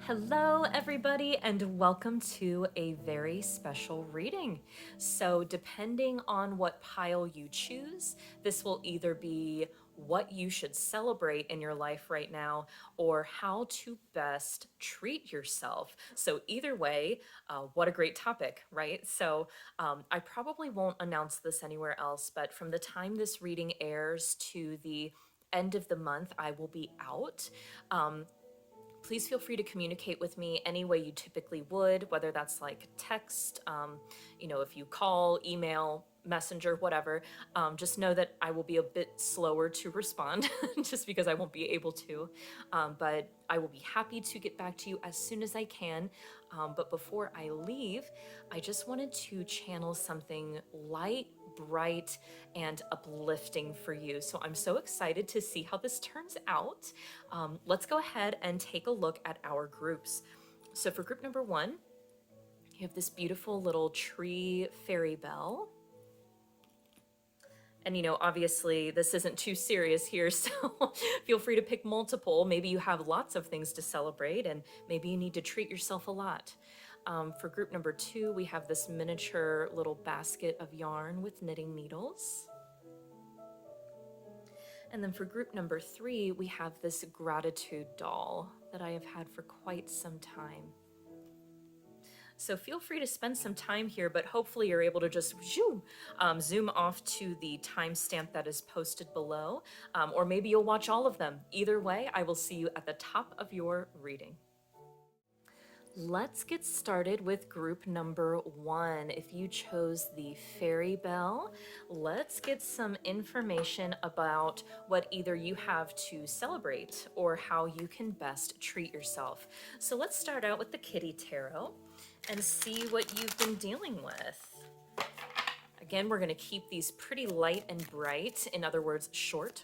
Hello, everybody, and welcome to a very special reading. So, depending on what pile you choose, this will either be what you should celebrate in your life right now or how to best treat yourself. So, either way, what a great topic, right? So, I probably won't announce this anywhere else, but from the time this reading airs to the end of the month, I will be out. Please feel free to communicate with me any way you typically would, whether that's like text, if you call, email, messenger, whatever. Just know that I will be a bit slower to respond just because I won't be able to. But I will be happy to get back to you as soon as I can. But before I leave, I just wanted to channel something light, bright, and uplifting for you. So I'm so excited to see how this turns out. Let's go ahead and take a look at our groups. So for group number 1, you have this beautiful little tree fairy bell. And obviously this isn't too serious here, so feel free to pick multiple. Maybe you have lots of things to celebrate and maybe you need to treat yourself a lot. For group number 2, we have this miniature little basket of yarn with knitting needles. And then for group number 3, we have this gratitude doll that I have had for quite some time. So feel free to spend some time here, but hopefully you're able to just zoom off to the timestamp that is posted below, or maybe you'll watch all of them. Either way, I will see you at the top of your reading. Let's get started with group number 1. If you chose the fairy bell, let's get some information about what either you have to celebrate or how you can best treat yourself. So let's start out with the Kitty Tarot and see what you've been dealing with. Again, we're going to keep these pretty light and bright, in other words, short.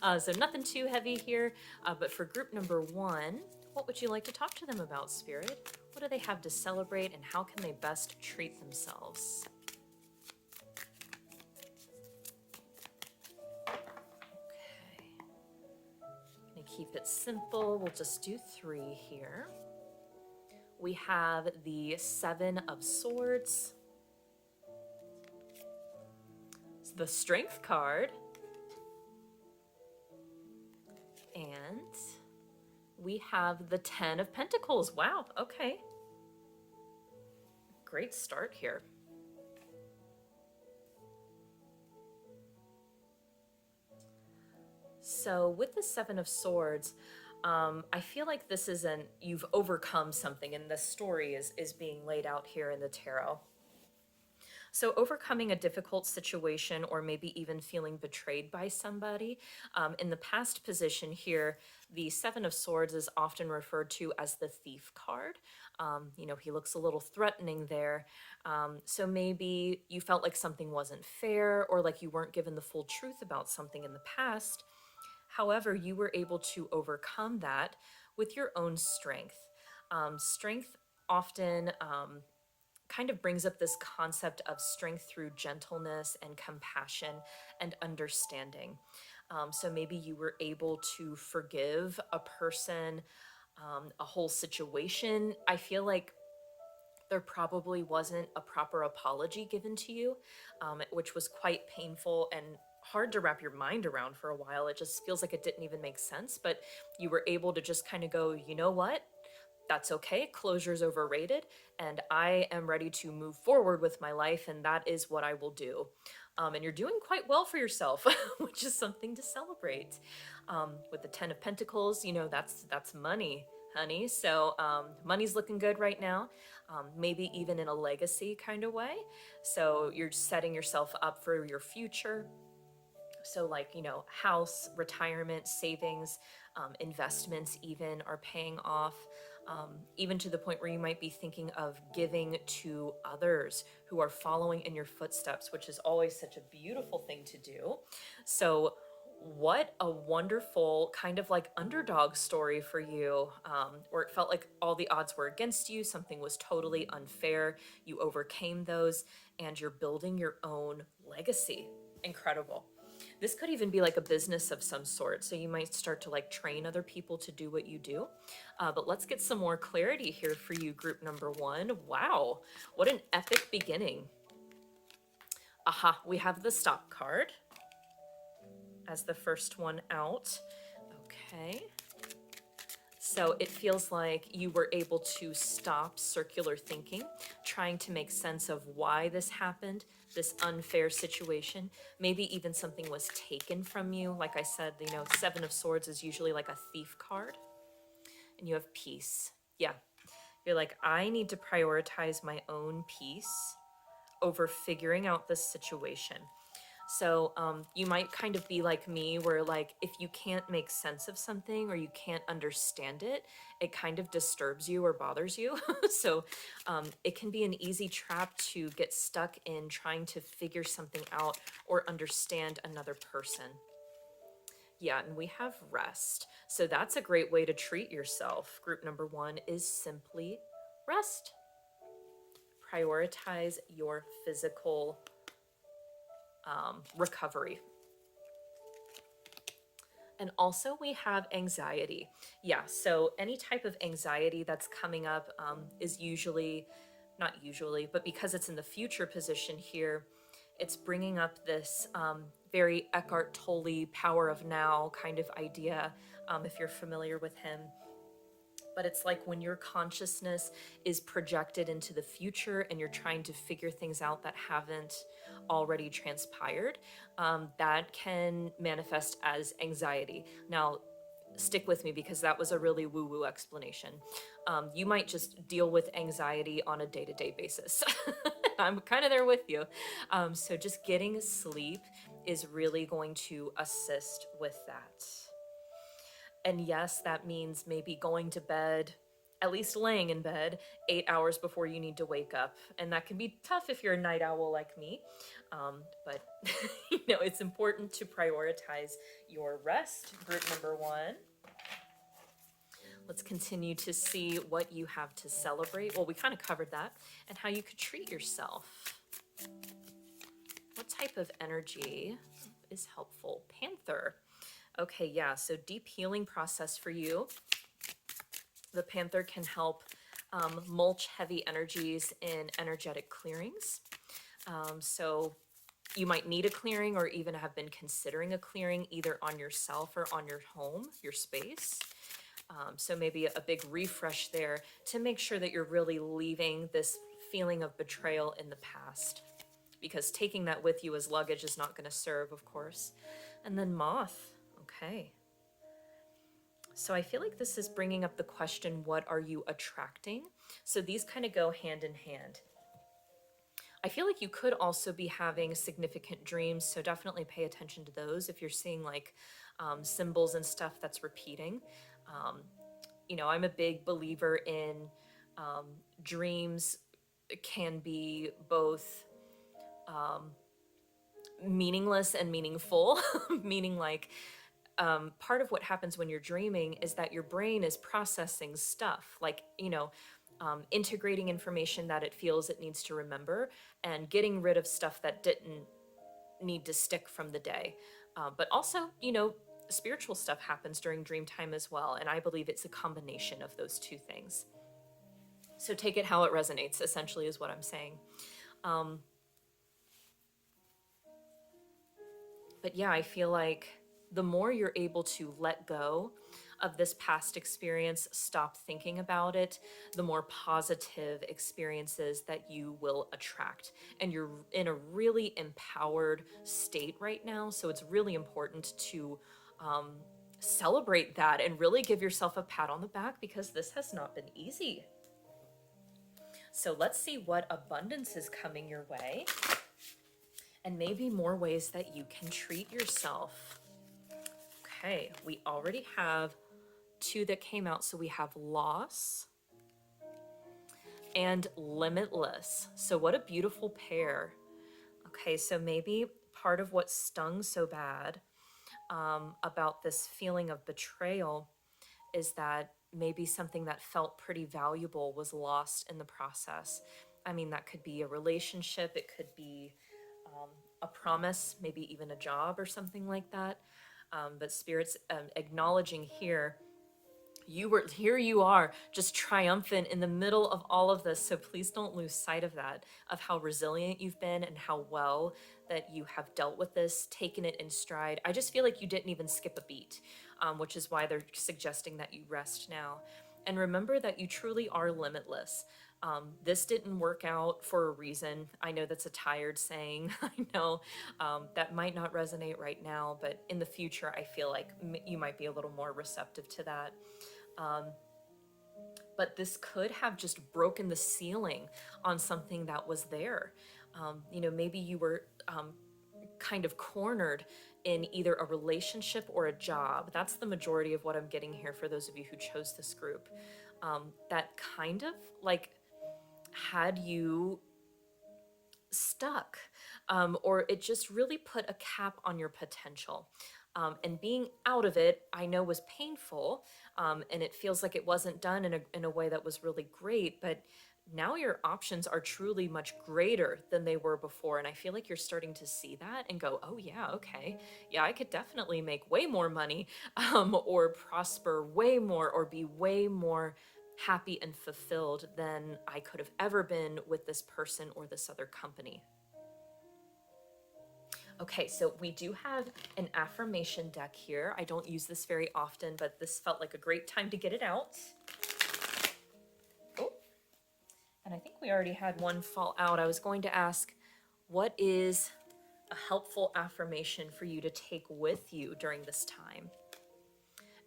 So nothing too heavy here, but for group number 1, what would you like to talk to them about, Spirit? What do they have to celebrate and how can they best treat themselves? Okay. I'm going to keep it simple. We'll just do 3 here. We have the 7 of Swords, the Strength card, and we have the 10 of Pentacles. Wow, okay. Great start here. So with the 7 of Swords, I feel like this isn't, you've overcome something, and the story is being laid out here in the tarot. So overcoming a difficult situation or maybe even feeling betrayed by somebody. In the past position here, the 7 of Swords is often referred to as the Thief card. He looks a little threatening there. So maybe you felt like something wasn't fair or like you weren't given the full truth about something in the past. However, you were able to overcome that with your own strength. Strength often kind of brings up this concept of strength through gentleness and compassion and understanding. So maybe you were able to forgive a person, a whole situation. I feel like there probably wasn't a proper apology given to you, which was quite painful and hard to wrap your mind around for a while. It just feels like it didn't even make sense, but you were able to just kind of go, you know what? That's okay. Closure's overrated, and I am ready to move forward with my life, and that is what I will do. And you're doing quite well for yourself, which is something to celebrate. With the 10 of Pentacles, that's money, honey. So money's looking good right now, maybe even in a legacy kind of way. So you're setting yourself up for your future. So like, house, retirement, savings, investments even are paying off, even to the point where you might be thinking of giving to others who are following in your footsteps, which is always such a beautiful thing to do. So what a wonderful kind of like underdog story for you, where it felt like all the odds were against you, something was totally unfair, you overcame those, and you're building your own legacy. Incredible. This could even be like a business of some sort. So you might start to like train other people to do what you do. But let's get some more clarity here for you, group number 1. Wow, what an epic beginning. Aha, we have the stop card as the first one out. Okay. So it feels like you were able to stop circular thinking, trying to make sense of why this happened, this unfair situation. Maybe even something was taken from you. Like I said, you know, 7 of Swords is usually like a thief card. And you have peace. Yeah. You're like, I need to prioritize my own peace over figuring out this situation. So you might kind of be like me, where like if you can't make sense of something or you can't understand it, it kind of disturbs you or bothers you. So it can be an easy trap to get stuck in trying to figure something out or understand another person. Yeah, and we have rest. So that's a great way to treat yourself. Group number 1 is simply rest. Prioritize your physical recovery. And also we have anxiety. Yeah, so any type of anxiety that's coming up is usually, not usually, but because it's in the future position here, it's bringing up this very Eckhart Tolle power of now kind of idea, if you're familiar with him. But it's like when your consciousness is projected into the future and you're trying to figure things out that haven't already transpired, that can manifest as anxiety. Now, stick with me because that was a really woo-woo explanation. You might just deal with anxiety on a day-to-day basis. I'm kind of there with you. So just getting sleep is really going to assist with that. And yes, that means maybe going to bed, at least laying in bed, 8 hours before you need to wake up. And that can be tough if you're a night owl like me. But you know, it's important to prioritize your rest. Group number 1. Let's continue to see what you have to celebrate. Well, we kind of covered that, and how you could treat yourself. What type of energy is helpful? Panther. Okay, yeah, so deep healing process for you. The Panther can help mulch heavy energies in energetic clearings. So you might need a clearing or even have been considering a clearing either on yourself or on your home, your space. So maybe a big refresh there to make sure that you're really leaving this feeling of betrayal in the past, because taking that with you as luggage is not going to serve, of course. And then Moth. Okay. So I feel like this is bringing up the question, what are you attracting? So these kind of go hand in hand. I feel like you could also be having significant dreams, so definitely pay attention to those if you're seeing like symbols and stuff that's repeating. You know, I'm a big believer in dreams can be both meaningless and meaningful, meaning like part of what happens when you're dreaming is that your brain is processing stuff, like, you know, integrating information that it feels it needs to remember and getting rid of stuff that didn't need to stick from the day. But also, you know, spiritual stuff happens during dream time as well. And I believe it's a combination of those two things. So take it how it resonates, essentially, is what I'm saying. But yeah, I feel like the more you're able to let go of this past experience, stop thinking about it, the more positive experiences that you will attract. And you're in a really empowered state right now. So it's really important to celebrate that and really give yourself a pat on the back, because this has not been easy. So let's see what abundance is coming your way, and maybe more ways that you can treat yourself. Okay, we already have 2 that came out. So we have loss and limitless. So what a beautiful pair. Okay, so maybe part of what stung so bad about this feeling of betrayal is that maybe something that felt pretty valuable was lost in the process. I mean, that could be a relationship, it could be a promise, maybe even a job or something like that. But Spirit's acknowledging here, here you are, just triumphant in the middle of all of this. So please don't lose sight of that, of how resilient you've been and how well that you have dealt with this, taken it in stride. I just feel like you didn't even skip a beat, which is why they're suggesting that you rest now. And remember that you truly are limitless. This didn't work out for a reason. I know that's a tired saying. I know that might not resonate right now, but in the future, I feel like you might be a little more receptive to that. But this could have just broken the ceiling on something that was there. Maybe you were kind of cornered in either a relationship or a job. That's the majority of what I'm getting here for those of you who chose this group. That kind of like had you stuck, or it just really put a cap on your potential. And being out of it, I know, was painful, and it feels like it wasn't done in a way that was really great, but now your options are truly much greater than they were before. And I feel like you're starting to see that and go, oh yeah, okay. Yeah, I could definitely make way more money, or prosper way more, or be way more happy and fulfilled than I could have ever been with this person or this other company. Okay, so we do have an affirmation deck here. I don't use this very often, but this felt like a great time to get it out. Oh, and I think we already had one fall out. I was going to ask, what is a helpful affirmation for you to take with you during this time?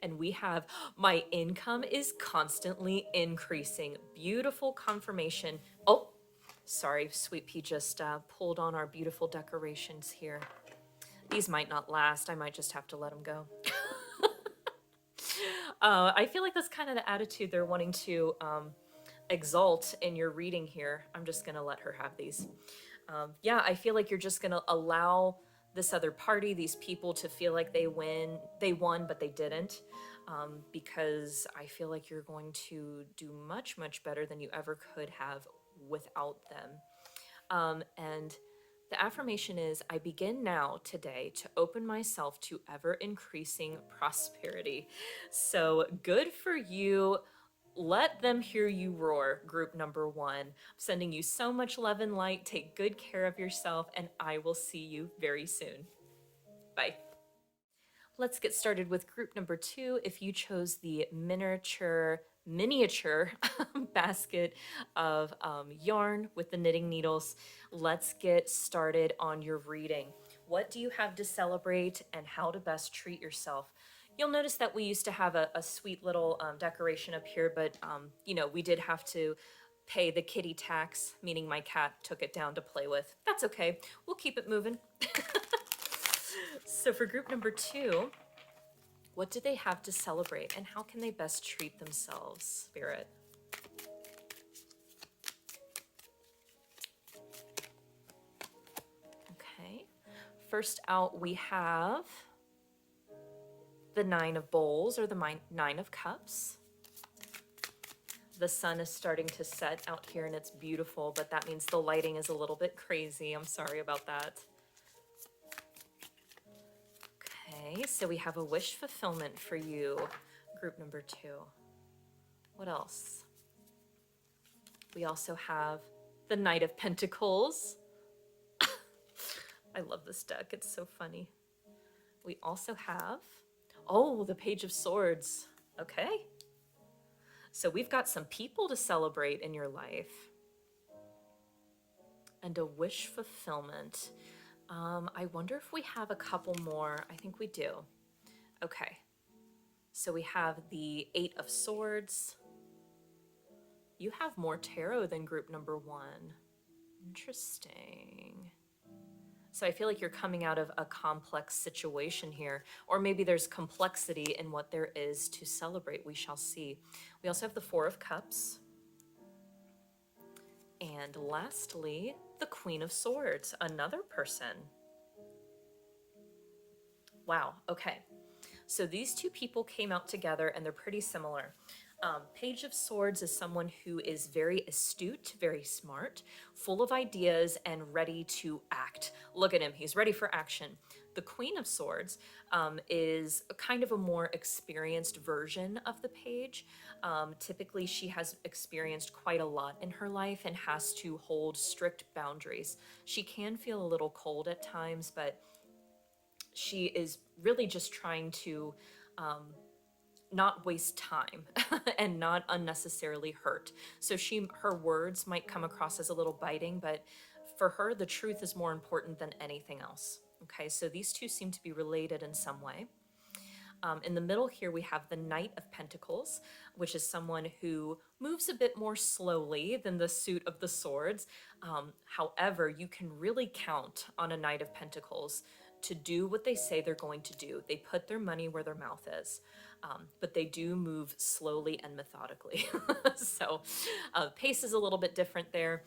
And we have, my income is constantly increasing. Beautiful confirmation. Oh, sorry, Sweet Pea just pulled on our beautiful decorations here. These might not last. I might just have to let them go. I feel like that's kind of the attitude they're wanting to exalt in your reading here. I'm just going to let her have these. Yeah, I feel like you're just going to allow this other party, these people, to feel like they won, but they didn't. Because I feel like you're going to do much, much better than you ever could have without them. And the affirmation is, I begin now today to open myself to ever increasing prosperity. So good for you. Let them hear you roar, group number 1. I'm sending you so much love and light. Take good care of yourself, and I will see you very soon. Bye. Let's get started with group number 2. If you chose the miniature basket of yarn with the knitting needles, let's get started on your reading. What do you have to celebrate, and how to best treat yourself? You'll notice that we used to have a sweet little decoration up here, but we did have to pay the kitty tax, meaning my cat took it down to play with. That's okay. We'll keep it moving. So for group number 2, what do they have to celebrate, and how can they best treat themselves, Spirit? Okay. First out, we have the 9 of Bowls, or the 9 of Cups. The sun is starting to set out here, and it's beautiful, but that means the lighting is a little bit crazy. I'm sorry about that. Okay, so we have a wish fulfillment for you, group number 2. What else? We also have the Knight of Pentacles. I love this deck. It's so funny. We also have, the Page of Swords. Okay. So we've got some people to celebrate in your life. And a wish fulfillment. I wonder if we have a couple more. I think we do. Okay. So we have the 8 of Swords. You have more tarot than group number 1. Interesting. So I feel like you're coming out of a complex situation here, or maybe there's complexity in what there is to celebrate. We shall see. We also have the 4 of Cups. And lastly, the Queen of Swords, another person. Wow, okay. So these two people came out together, and they're pretty similar. Page of Swords is someone who is very astute, very smart, full of ideas, and ready to act. Look at him, he's ready for action. The Queen of Swords is a kind of a more experienced version of the page. Typically, she has experienced quite a lot in her life and has to hold strict boundaries. She can feel a little cold at times, but she is really just trying to not waste time and not unnecessarily hurt. So her words might come across as a little biting, but for her, the truth is more important than anything else. Okay, so these two seem to be related in some way. In the middle here, we have the Knight of Pentacles, which is someone who moves a bit more slowly than the suit of the swords. However, you can really count on a Knight of Pentacles to do what they say they're going to do. They put their money where their mouth is, but they do move slowly and methodically. So pace is a little bit different there.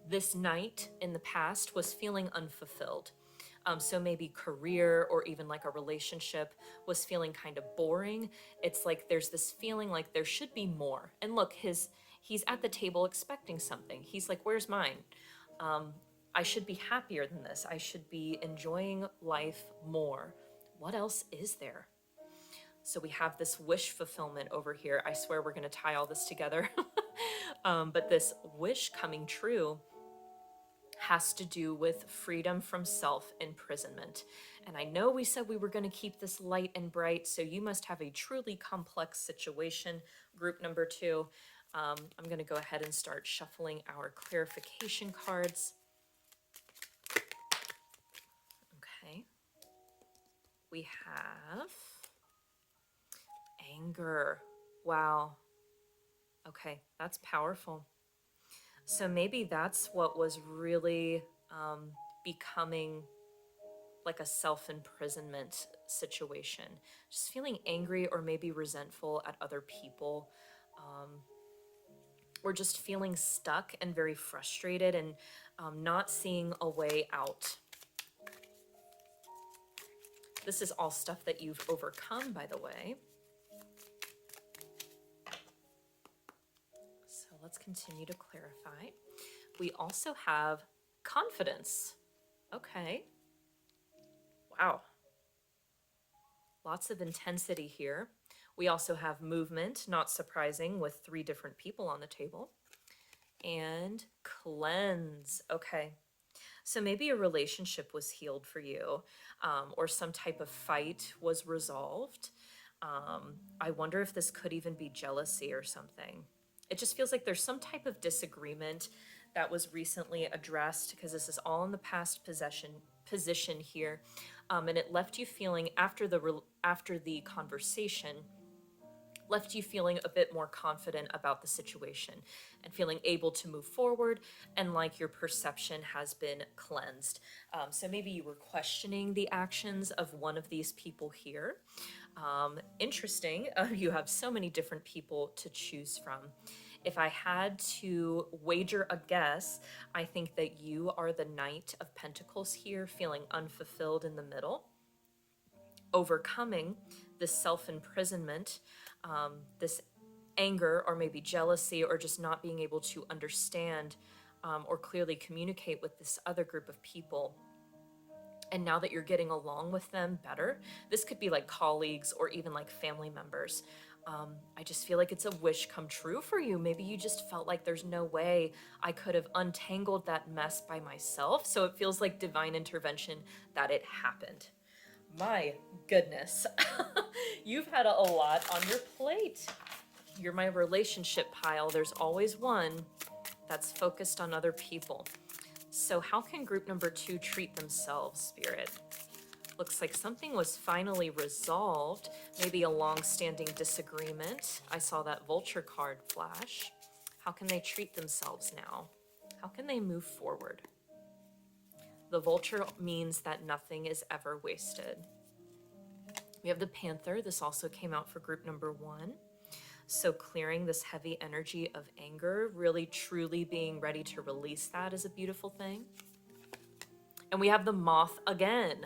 This knight in the past was feeling unfulfilled. So maybe career or even like a relationship was feeling kind of boring. It's like there's this feeling like there should be more. And look, he's at the table expecting something. He's like, where's mine? I should be happier than this. I should be enjoying life more. What else is there? So we have this wish fulfillment over here. I swear we're going to tie all this together. But this wish coming true has to do with freedom from self-imprisonment. And I know we said we were going to keep this light and bright, so you must have a truly complex situation, group number 2. I'm going to go ahead and start shuffling our clarification cards. Okay. We have anger. Wow. Okay, that's powerful. So maybe that's what was really becoming like a self-imprisonment situation. Just feeling angry or maybe resentful at other people. Or just feeling stuck and very frustrated and not seeing a way out. This is all stuff that you've overcome, by the way. So let's continue to clarify. We also have confidence. Okay. Wow. Lots of intensity here. We also have movement, not surprising, with 3 different people on the table. And cleanse. Okay. So maybe a relationship was healed for you, or some type of fight was resolved. I wonder if this could even be jealousy or something. It just feels like there's some type of disagreement that was recently addressed, because this is all in the past position here, and it left you feeling after the conversation, left you feeling a bit more confident about the situation and feeling able to move forward, and like your perception has been cleansed. So maybe you were questioning the actions of one of these people here. Interesting, you have so many different people to choose from. If I had to wager a guess, I think that you are the Knight of Pentacles here, feeling unfulfilled in the middle, overcoming this self-imprisonment, this anger or maybe jealousy, or just not being able to understand or clearly communicate with this other group of people. And now that you're getting along with them better, this could be like colleagues or even like family members. I just feel like it's a wish come true for you. Maybe you just felt like there's no way I could have untangled that mess by myself. So it feels like divine intervention that it happened. My goodness, you've had a lot on your plate. You're my relationship pile. There's always one that's focused on other people. So how can group number 2 treat themselves, Spirit? Looks like something was finally resolved, maybe a long-standing disagreement. I saw that Vulture card flash. How can they treat themselves now? How can they move forward? The Vulture means that nothing is ever wasted. We have the Panther. This also came out for group number 1. So clearing this heavy energy of anger, really truly being ready to release that is a beautiful thing. And we have the Moth again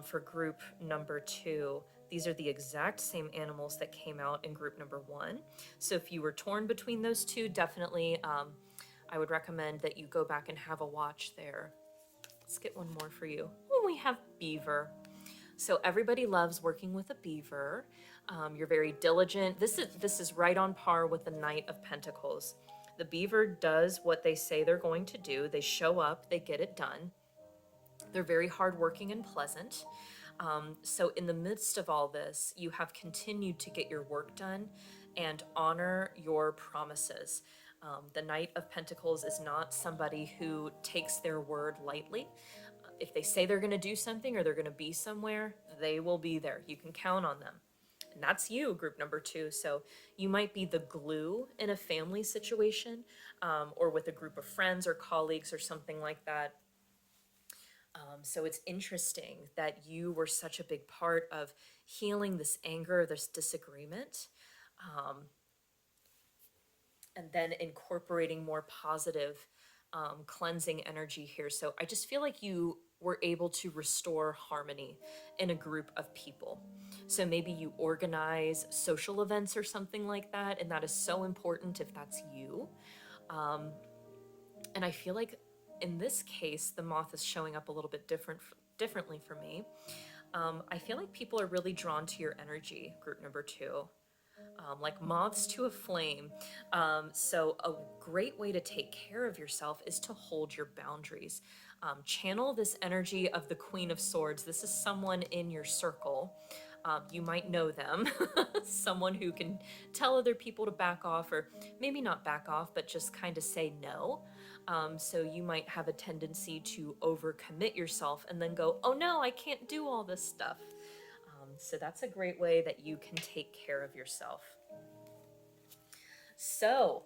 for group number 2. These are the exact same animals that came out in group number 1. So if you were torn between those two, definitely I would recommend that you go back and have a watch there. Let's get one more for you. Oh, we have beaver. So everybody loves working with a beaver. You're very diligent. This is right on par with the Knight of Pentacles. The beaver does what they say they're going to do. They show up, they get it done. They're very hardworking and pleasant. So in the midst of all this, you have continued to get your work done and honor your promises. The Knight of Pentacles is not somebody who takes their word lightly. If they say they're going to do something or they're going to be somewhere, they will be there. You can count on them. And that's you, group number 2. So you might be the glue in a family situation, or with a group of friends or colleagues or something like that. So it's interesting that you were such a big part of healing this anger, this disagreement, and then incorporating more positive cleansing energy here. So I just feel like you were able to restore harmony in a group of people. So maybe you organize social events or something like that, and that is so important if that's you. And I feel like in this case, the moth is showing up a little bit differently for me. I feel like people are really drawn to your energy, group number 2. Like moths to a flame. So a great way to take care of yourself is to hold your boundaries. Channel this energy of the Queen of Swords. This is someone in your circle. You might know them. Someone who can tell other people to back off, or maybe not back off, but just kind of say no. So you might have a tendency to overcommit yourself and then go, oh no, I can't do all this stuff. So that's a great way that you can take care of yourself. So,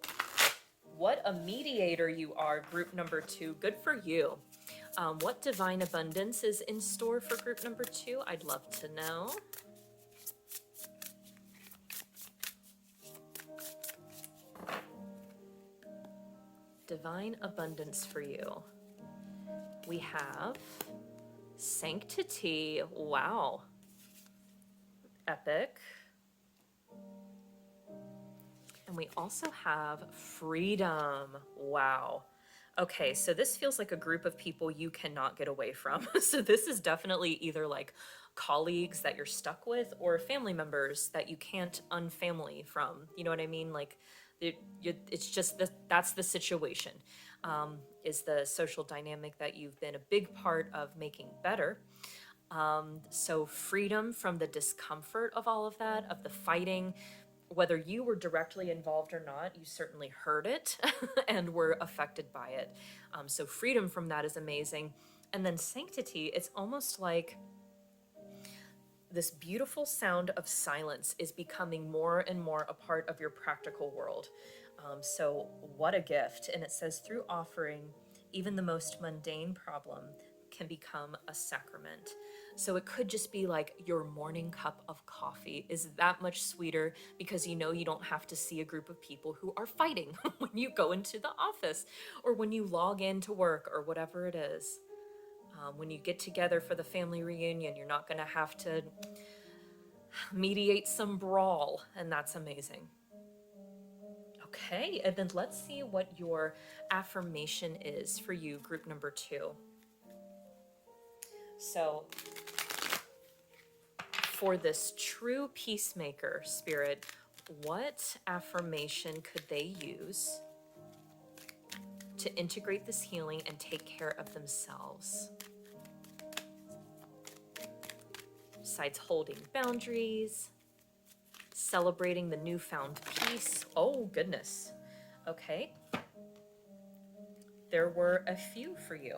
what a mediator you are, group number 2. Good for you. What divine abundance is in store for group number 2? I'd love to know. Divine abundance for you. We have sanctity. Wow. Epic. And we also have freedom. Wow. Okay, so this feels like a group of people you cannot get away from. So this is definitely either like colleagues that you're stuck with or family members that you can't unfamily from. You know what I mean? Like it's just that's the situation. Is the social dynamic that you've been a big part of making better. So freedom from the discomfort of all of that, of the fighting, whether you were directly involved or not, you certainly heard it and were affected by it. So freedom from that is amazing. And then sanctity, it's almost like this beautiful sound of silence is becoming more and more a part of your practical world. So what a gift. And it says, through offering, even the most mundane problem can become a sacrament. So it could just be like your morning cup of coffee is that much sweeter because you know you don't have to see a group of people who are fighting when you go into the office or when you log into work or whatever it is. When you get together for the family reunion, you're not going to have to mediate some brawl, and that's amazing. Okay, and then let's see what your affirmation is for you, group number 2. So, for this true peacemaker spirit, what affirmation could they use to integrate this healing and take care of themselves? Besides holding boundaries, celebrating the newfound peace. Oh, goodness. Okay. There were a few for you.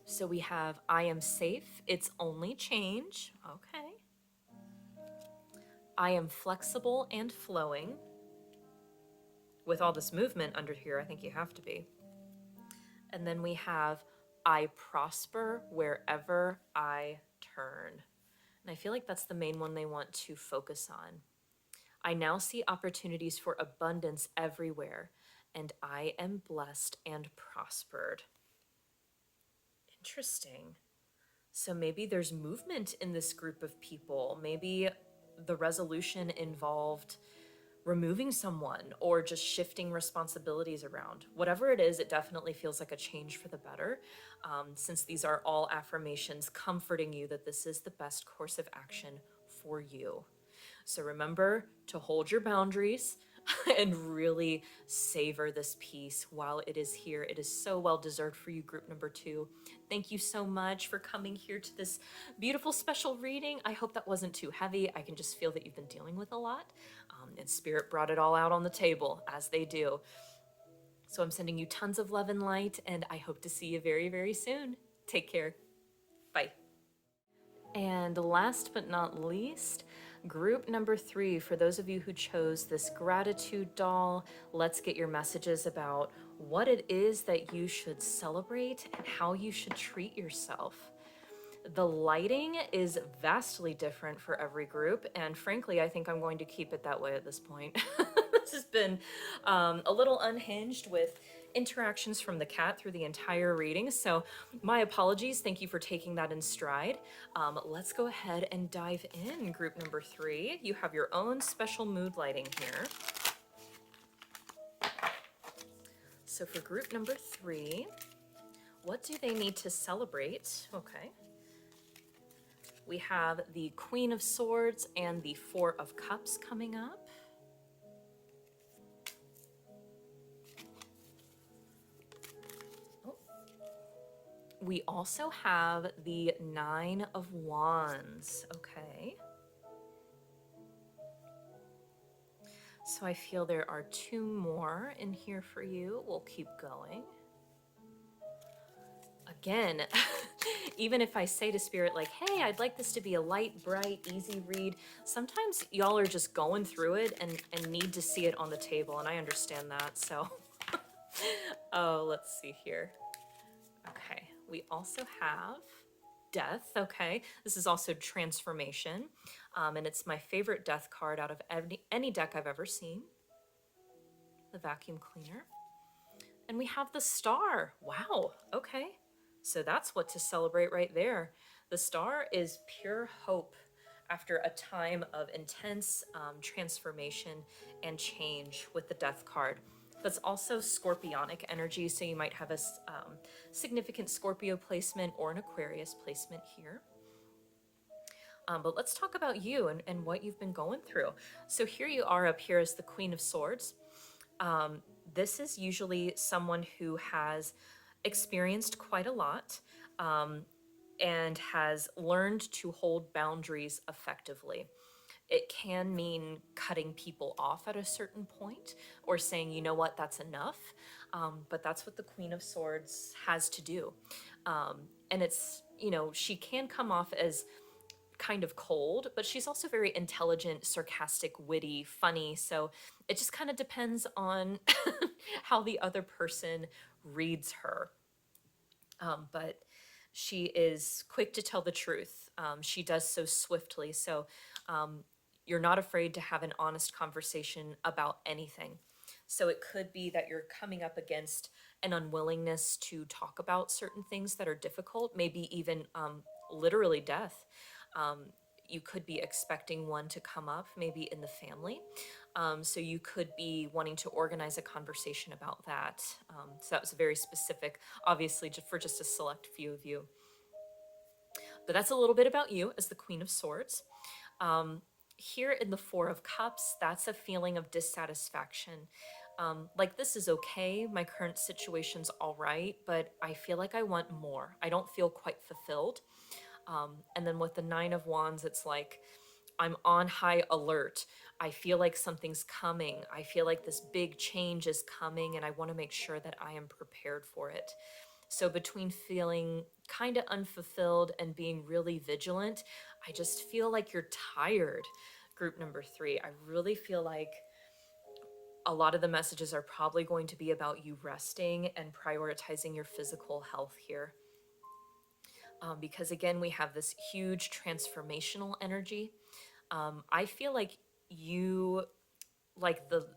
So we have, I am safe, it's only change. Okay. I am flexible and flowing. With all this movement under here, I think you have to be. And then we have, I prosper wherever I turn. And I feel like that's the main one they want to focus on. I now see opportunities for abundance everywhere, and I am blessed and prospered. Interesting. So maybe there's movement in this group of people. Maybe the resolution involved removing someone or just shifting responsibilities around. Whatever it is, it definitely feels like a change for the better, since these are all affirmations comforting you that this is the best course of action for you. So remember to hold your boundaries and really savor this piece while it is here. It is so well deserved for you, group number 2. Thank you so much for coming here to this beautiful special reading. I hope that wasn't too heavy. I can just feel that you've been dealing with a lot, and Spirit brought it all out on the table, as they do. So I'm sending you tons of love and light, and I hope to see you very, very soon. Take care. Bye. And last but not least, group number 3, for those of you who chose this gratitude doll, let's get your messages about what it is that you should celebrate and how you should treat yourself. The lighting is vastly different for every group, and frankly, I think I'm going to keep it that way at this point. This has been a little unhinged with interactions from the cat through the entire reading, so my apologies. Thank you for taking that in stride. Let's go ahead and dive in. Group number 3, you have your own special mood lighting here. So for group number 3, what do they need to celebrate? Okay. We have the Queen of Swords and the Four of Cups coming up. Oh. We also have the Nine of Wands. Okay. So I feel there are 2 more in here for you. We'll keep going. Again, even if I say to Spirit, like, hey, I'd like this to be a light, bright, easy read, sometimes y'all are just going through it and need to see it on the table, and I understand that, so. Oh, let's see here. Okay, we also have Death, okay. This is also transformation, and it's my favorite Death card out of any deck I've ever seen. The vacuum cleaner. And we have the Star. Wow, okay. So that's what to celebrate right there. The Star is pure hope after a time of intense transformation and change with the Death card. That's also Scorpionic energy, so you might have a significant Scorpio placement or an Aquarius placement here. But let's talk about you and what you've been going through. So here you are up here as the Queen of Swords. This is usually someone who has experienced quite a lot and has learned to hold boundaries effectively. It can mean cutting people off at a certain point or saying, you know what, that's enough. But that's what the Queen of Swords has to do. And it's, you know, she can come off as kind of cold, but she's also very intelligent, sarcastic, witty, funny. So it just kind of depends on how the other person reads her. But she is quick to tell the truth. She does so swiftly. So you're not afraid to have an honest conversation about anything. So it could be that you're coming up against an unwillingness to talk about certain things that are difficult, maybe even literally death. You could be expecting one to come up, maybe in the family. So you could be wanting to organize a conversation about that. So that was very specific, obviously, for just a select few of you. But that's a little bit about you as the Queen of Swords. Here in the Four of Cups, that's a feeling of dissatisfaction. Like, this is okay, my current situation's all right, but I feel like I want more. I don't feel quite fulfilled. And then with the Nine of Wands, it's like, I'm on high alert. I feel like something's coming. I feel like this big change is coming, and I want to make sure that I am prepared for it. So between feeling kind of unfulfilled and being really vigilant, I just feel like you're tired, group number 3. I really feel like a lot of the messages are probably going to be about you resting and prioritizing your physical health here. Because again, we have this huge transformational energy. I feel like you, like the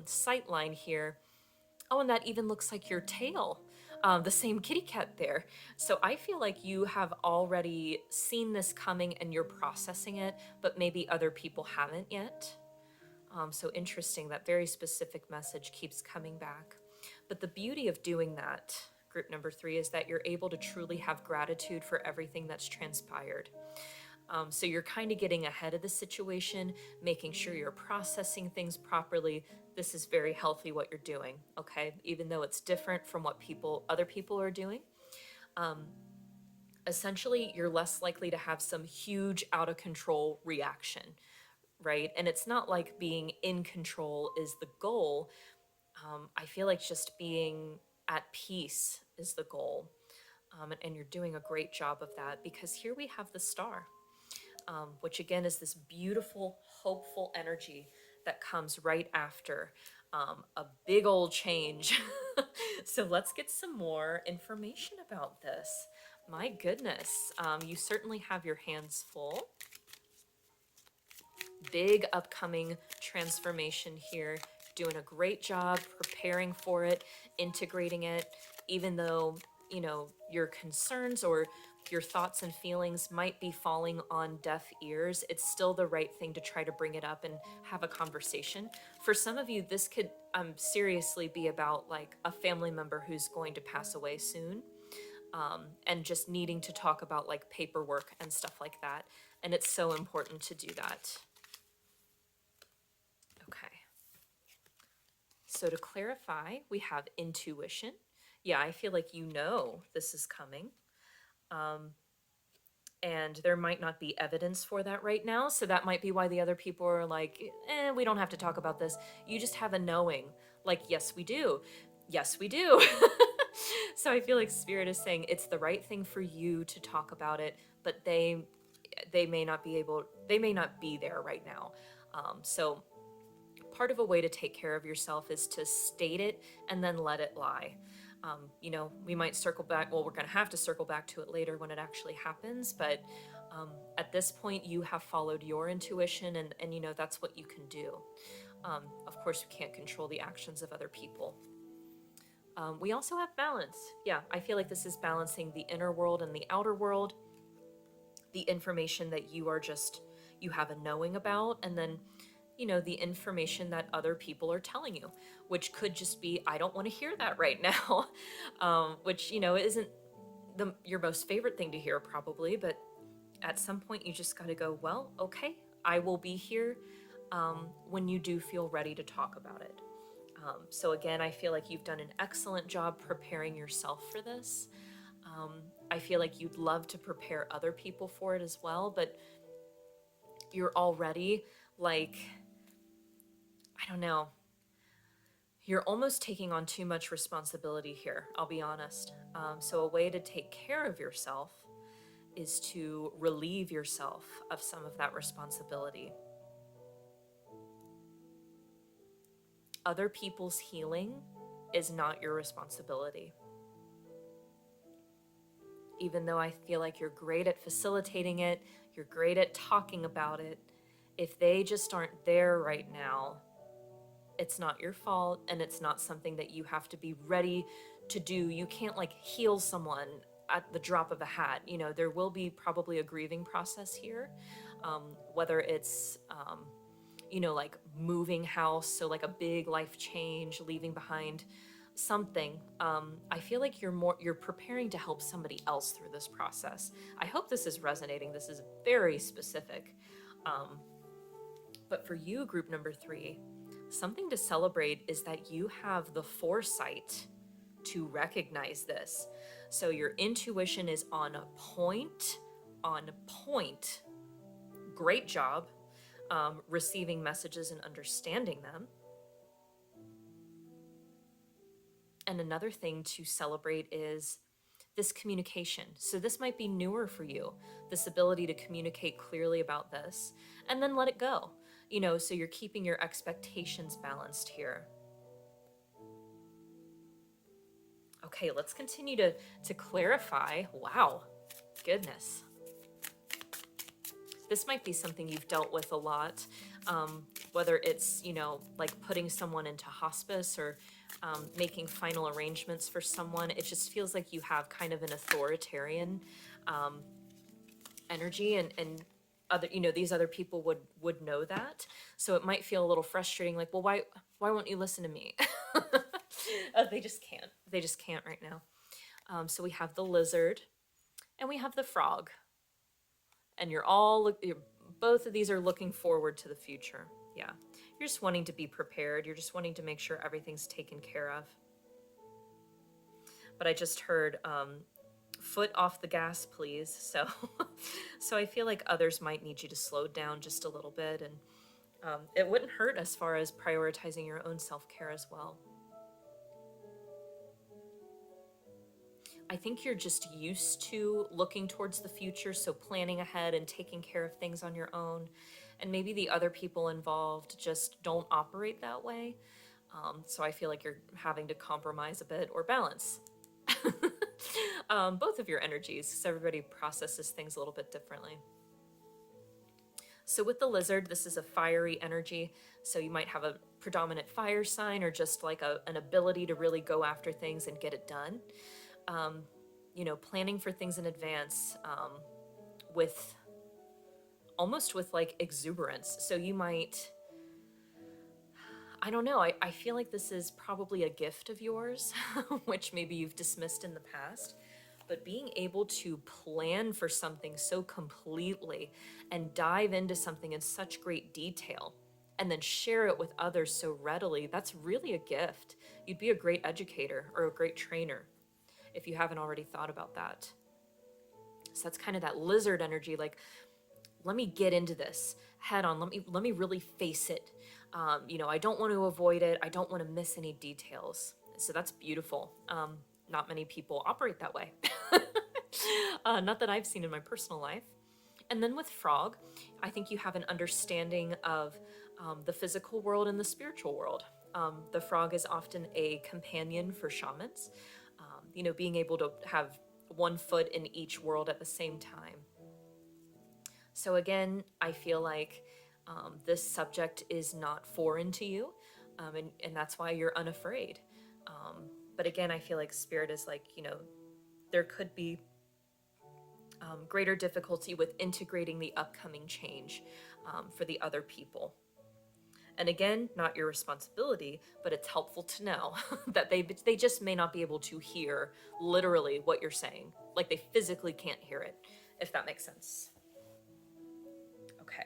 sight line here. Oh, and that even looks like your tail. the same kitty cat there. So I feel like you have already seen this coming and you're processing it, but maybe other people haven't yet. So interesting, that very specific message keeps coming back. But the beauty of doing that, group number 3, is that you're able to truly have gratitude for everything that's transpired. So you're kind of getting ahead of the situation, making sure you're processing things properly. This is very healthy what you're doing, okay? Even though it's different from what other people are doing. Essentially, you're less likely to have some huge out of control reaction, right? And it's not like being in control is the goal. I feel like just being at peace is the goal. And you're doing a great job of that, because here we have the star. Which again is this beautiful, hopeful energy that comes right after a big old change. So let's get some more information about this. My goodness, you certainly have your hands full. Big upcoming transformation here. Doing a great job preparing for it, integrating it, even though, your concerns or your thoughts and feelings might be falling on deaf ears. It's still the right thing to try to bring it up and have a conversation. For some of you, this could seriously be about like a family member who's going to pass away soon. And just needing to talk about like paperwork and stuff like that. And it's so important to do that. Okay. So to clarify, we have intuition. Yeah, I feel like this is coming. And there might not be evidence for that right now. So that might be why the other people are like, we don't have to talk about this. You just have a knowing. Like, yes, we do. Yes, we do. So I feel like Spirit is saying it's the right thing for you to talk about it, but they may not be there right now. So part of a way to take care of yourself is to state it and then let it lie. We might circle back. Well, we're going to have to circle back to it later when it actually happens. But at this point, you have followed your intuition, and that's what you can do. Of course, you can't control the actions of other people. We also have balance. Yeah, I feel like this is balancing the inner world and the outer world. The information that you have a knowing about, and then the information that other people are telling you, which could just be, I don't want to hear that right now, which, isn't your most favorite thing to hear probably, but at some point you just got to go, well, okay, I will be here when you do feel ready to talk about it. So again, I feel like you've done an excellent job preparing yourself for this. I feel like you'd love to prepare other people for it as well, but you're already like, I don't know, you're almost taking on too much responsibility here, I'll be honest. So a way to take care of yourself is to relieve yourself of some of that responsibility. Other people's healing is not your responsibility. Even though I feel like you're great at facilitating it, you're great at talking about it, if they just aren't there right now, it's not your fault, and it's not something that you have to be ready to do. You can't like heal someone at the drop of a hat. There will be probably a grieving process here, whether it's, like moving house, so like a big life change, leaving behind something. I feel like you're preparing to help somebody else through this process. I hope this is resonating. This is very specific. But for you, group number 3, something to celebrate is that you have the foresight to recognize this. So your intuition is on point. Great job receiving messages and understanding them. And another thing to celebrate is this communication. So this might be newer for you, this ability to communicate clearly about this, and then let it go. So you're keeping your expectations balanced here. Okay, let's continue to clarify. Wow, goodness. This might be something you've dealt with a lot, whether it's, you know, like putting someone into hospice or making final arrangements for someone. It just feels like you have kind of an authoritarian energy, and other, you know, these other people would know that. So it might feel a little frustrating, like, well, why won't you listen to me? They just can't. They just can't right now. So we have the lizard and we have the frog. And both of these are looking forward to the future. Yeah. You're just wanting to be prepared. You're just wanting to make sure everything's taken care of. But I just heard foot off the gas, please. So so I feel like others might need you to slow down just a little bit, and it wouldn't hurt as far as prioritizing your own self-care as well. I think you're just used to looking towards the future, so planning ahead and taking care of things on your own. And maybe the other people involved just don't operate that way. So I feel like you're having to compromise a bit or balance both of your energies, because everybody processes things a little bit differently. So with the lizard, this is a fiery energy. So you might have a predominant fire sign, or just like an ability to really go after things and get it done. You know, planning for things in advance, with almost with like exuberance. So you might, I don't know, I feel like this is probably a gift of yours, which maybe you've dismissed in the past. But being able to plan for something so completely and dive into something in such great detail and then share it with others so readily, that's really a gift. You'd be a great educator or a great trainer if you haven't already thought about that. So that's kind of that lizard energy, like, let me get into this head on. Let me really face it. You know, I don't want to avoid it. I don't want to miss any details. So that's beautiful. Not many people operate that way. Not that I've seen in my personal life. And then with frog, I think you have an understanding of the physical world and the spiritual world. The frog is often a companion for shamans. You know, being able to have one foot in each world at the same time. So again, I feel like this subject is not foreign to you, and that's why you're unafraid. But again, I feel like Spirit is like, you know, there could be greater difficulty with integrating the upcoming change for the other people. And again, not your responsibility, but it's helpful to know that they just may not be able to hear literally what you're saying. Like they physically can't hear it, if that makes sense. Okay.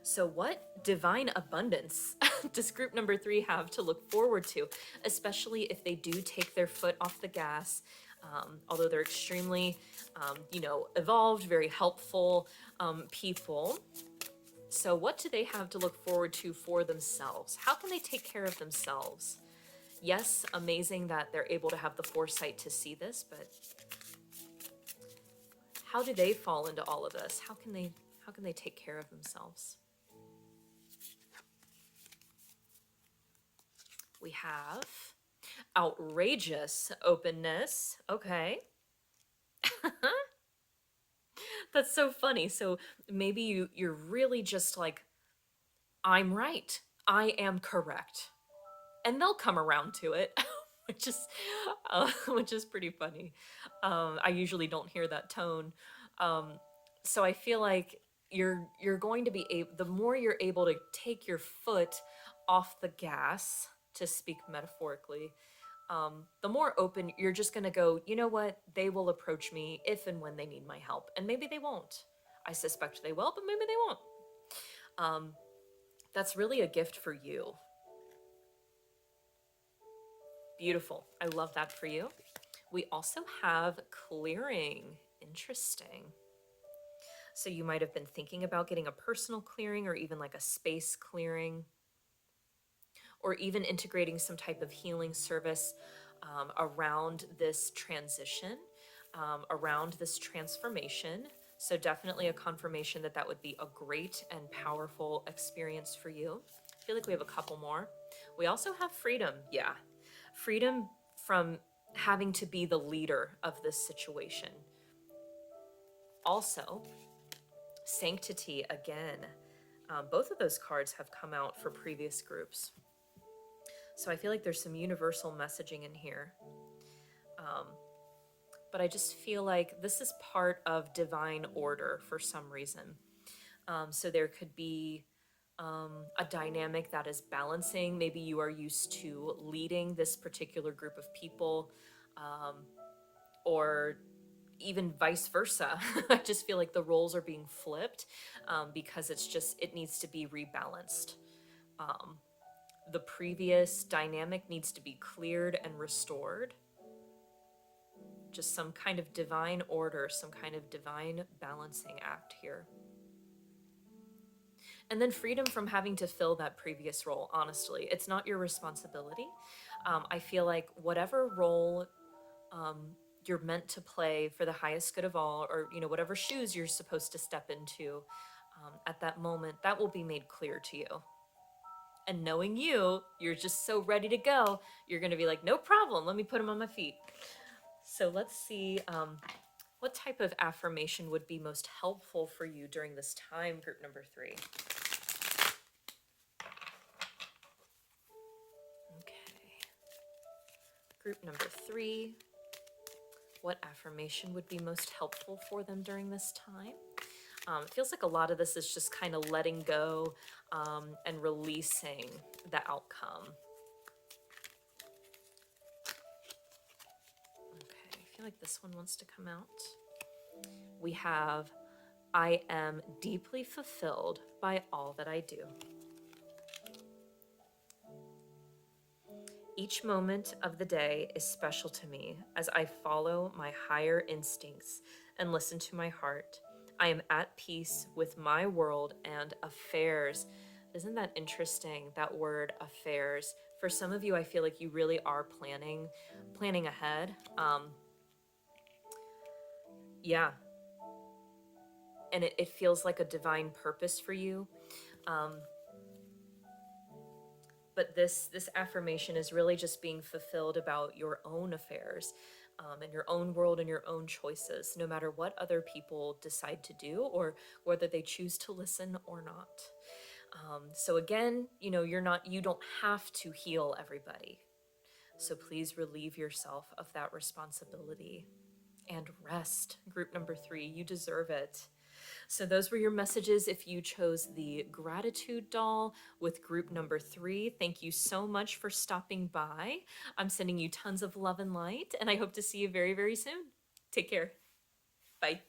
So what divine abundance does group number 3 have to look forward to, especially if they do take their foot off the gas, although they're extremely, you know, evolved, very helpful people. So what do they have to look forward to for themselves? How can they take care of themselves? Yes, amazing that they're able to have the foresight to see this, but how do they fall into all of this? How can they take care of themselves? We have outrageous openness. Okay. That's so funny. So maybe you're really just like, I'm right. I am correct. And they'll come around to it, which is pretty funny. I usually don't hear that tone. So I feel like you're going to be able, the more you're able to take your foot off the gas, to speak metaphorically, the more open you're just going to go, you know what, they will approach me if and when they need my help. And maybe they won't. I suspect they will, but maybe they won't. That's really a gift for you. Beautiful. I love that for you. We also have clearing. Interesting. So you might have been thinking about getting a personal clearing, or even like a space clearing, or even integrating some type of healing service around this transition, around this transformation. So definitely a confirmation that that would be a great and powerful experience for you. I feel like we have a couple more. We also have freedom. Yeah. Freedom from having to be the leader of this situation. Also, Sanctity again. Both of those cards have come out for previous groups. So I feel like there's some universal messaging in here. But I just feel like this is part of divine order for some reason. So there could be a dynamic that is balancing. Maybe you are used to leading this particular group of people, or even vice versa. I just feel like the roles are being flipped because it needs to be rebalanced. The previous dynamic needs to be cleared and restored. Just some kind of divine order, some kind of divine balancing act here. And then freedom from having to fill that previous role, honestly. It's not your responsibility. I feel like whatever role you're meant to play for the highest good of all, or whatever shoes you're supposed to step into at that moment, that will be made clear to you. And knowing you're just so ready to go, you're going to be like, no problem, let me put them on my feet. So let's see what type of affirmation would be most helpful for you during this time, group number 3. Okay. Group number 3. What affirmation would be most helpful for them during this time? It feels like a lot of this is just kind of letting go and releasing the outcome. Okay, I feel like this one wants to come out. We have, I am deeply fulfilled by all that I do. Each moment of the day is special to me as I follow my higher instincts and listen to my heart. I am at peace with my world and affairs. Isn't that interesting, that word affairs? For some of you, I feel like you really are planning ahead. Yeah. And it feels like a divine purpose for you. But this affirmation is really just being fulfilled about your own affairs and your own world and your own choices, no matter what other people decide to do or whether they choose to listen or not. So again, you don't have to heal everybody. So please relieve yourself of that responsibility and rest. Group number 3, you deserve it. So those were your messages if you chose the gratitude doll with group number 3. Thank you so much for stopping by. I'm sending you tons of love and light, and I hope to see you very, very soon. Take care. Bye.